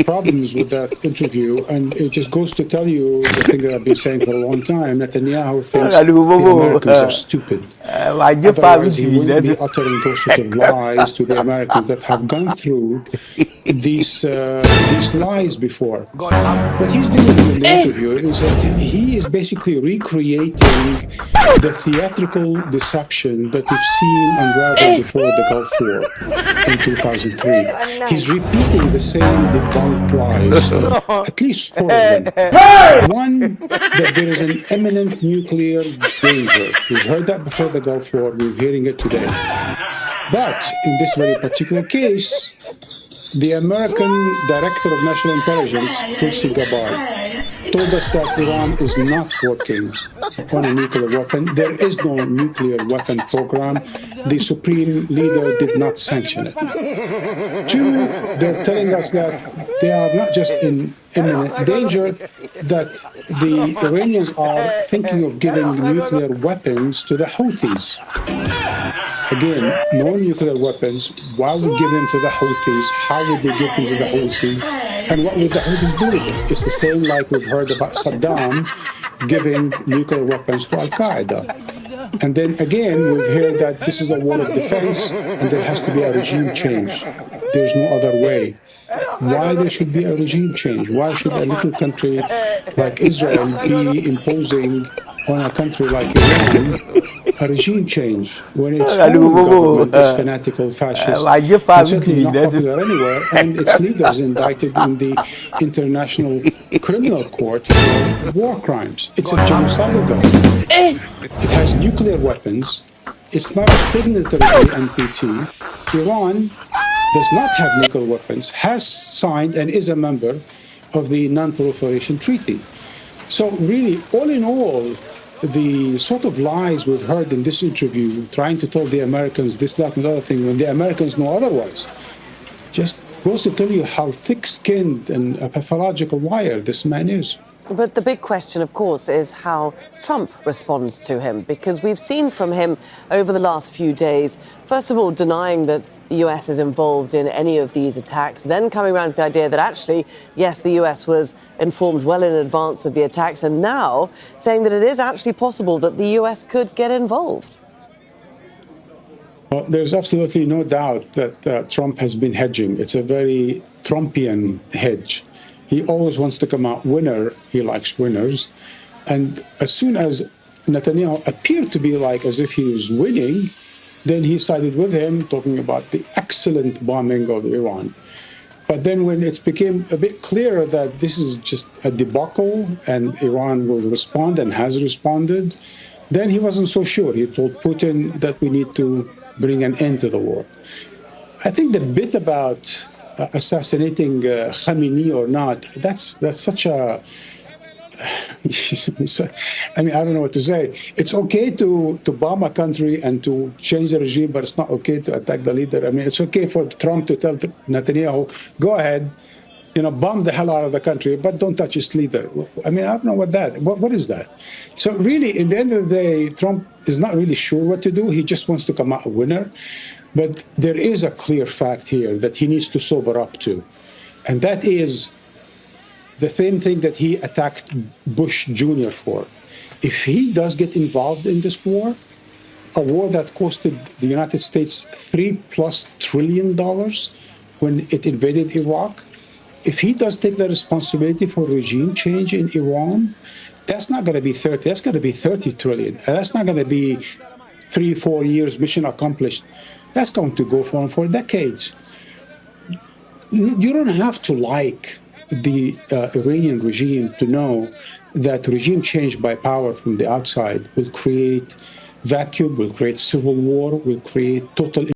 problems with that interview, and it just goes to tell you the thing that I've been saying for a long time. Netanyahu thinks the Americans are stupid. Otherwise, he wouldn't be uttering those sorts of lies to the Americans that have gone through these lies before. What he's doing in the interview is that he is basically recreating the theatrical deception that we've seen unravel before the Gulf War in 2003. He's repeating the same debunked lies, at least four of them. One, that there is an imminent nuclear danger. We've heard that before the Gulf War. We're hearing it today. But in this very particular case, the American Director of National Intelligence, Tulsi Gabbard, told us that Iran is not working on a nuclear weapon. There is no nuclear weapon program. The Supreme Leader did not sanction it. Two, they're telling us that they are not just in imminent danger, that the Iranians are thinking of giving nuclear weapons to the Houthis. Again, no nuclear weapons. Why would give them to the Houthis? How would they give them to the Houthis? And what would the Houthis do with them? It's the same like we've heard about Saddam giving nuclear weapons to Al-Qaeda. And then again, we've heard that this is a war of defense and there has to be a regime change. There's no other way. Why there should be a regime change? Why should a little country like Israel be imposing on a country like Iran a regime change when its own government is fanatical fascist and certainly not popular anywhere, and its leaders indicted in the International Criminal Court for war crimes? It's a genocidal government. It has nuclear weapons. It's not a signatory to the NPT. Iran does not have nuclear weapons, has signed and is a member of the Non-Proliferation Treaty. So really, all in all, the sort of lies we've heard in this interview, trying to tell the Americans this, that, and the other thing, when the Americans know otherwise, just goes to tell you how thick-skinned and a pathological liar this man is. But the big question, of course, is how Trump responds to him, because we've seen from him over the last few days, first of all, denying that the US is involved in any of these attacks, then coming around to the idea that actually, yes, the US was informed well in advance of the attacks, and now saying that it is actually possible that the US could get involved. Well, there's absolutely no doubt that Trump has been hedging. It's a very Trumpian hedge. He always wants to come out winner. He likes winners. And as soon as Netanyahu appeared to be like as if he was winning, then he sided with him, talking about the excellent bombing of Iran. But then when it became a bit clearer that this is just a debacle and Iran will respond and has responded, then he wasn't so sure. He told Putin that we need to bring an end to the war. I think the bit about assassinating Khamenei or not, that's such a... I mean, I don't know what to say. It's okay to bomb a country and to change the regime, but it's not okay to attack the leader. I mean, it's okay for Trump to tell Netanyahu, go ahead, bomb the hell out of the country, but don't touch its leader. I mean, I don't know what is that? So really, in the end of the day, Trump is not really sure what to do. He just wants to come out a winner. But there is a clear fact here that he needs to sober up to. And that is the same thing that he attacked Bush Jr. for. If he does get involved in this war, a war that costed the United States $3+ trillion when it invaded Iraq, if he does take the responsibility for regime change in Iran, that's not going to be 30, that's going to be 30 trillion. And that's not going to be 3-4 years mission accomplished. That's going to go on for decades. You don't have to like the Iranian regime to know that regime change by power from the outside will create vacuum, will create civil war, will create total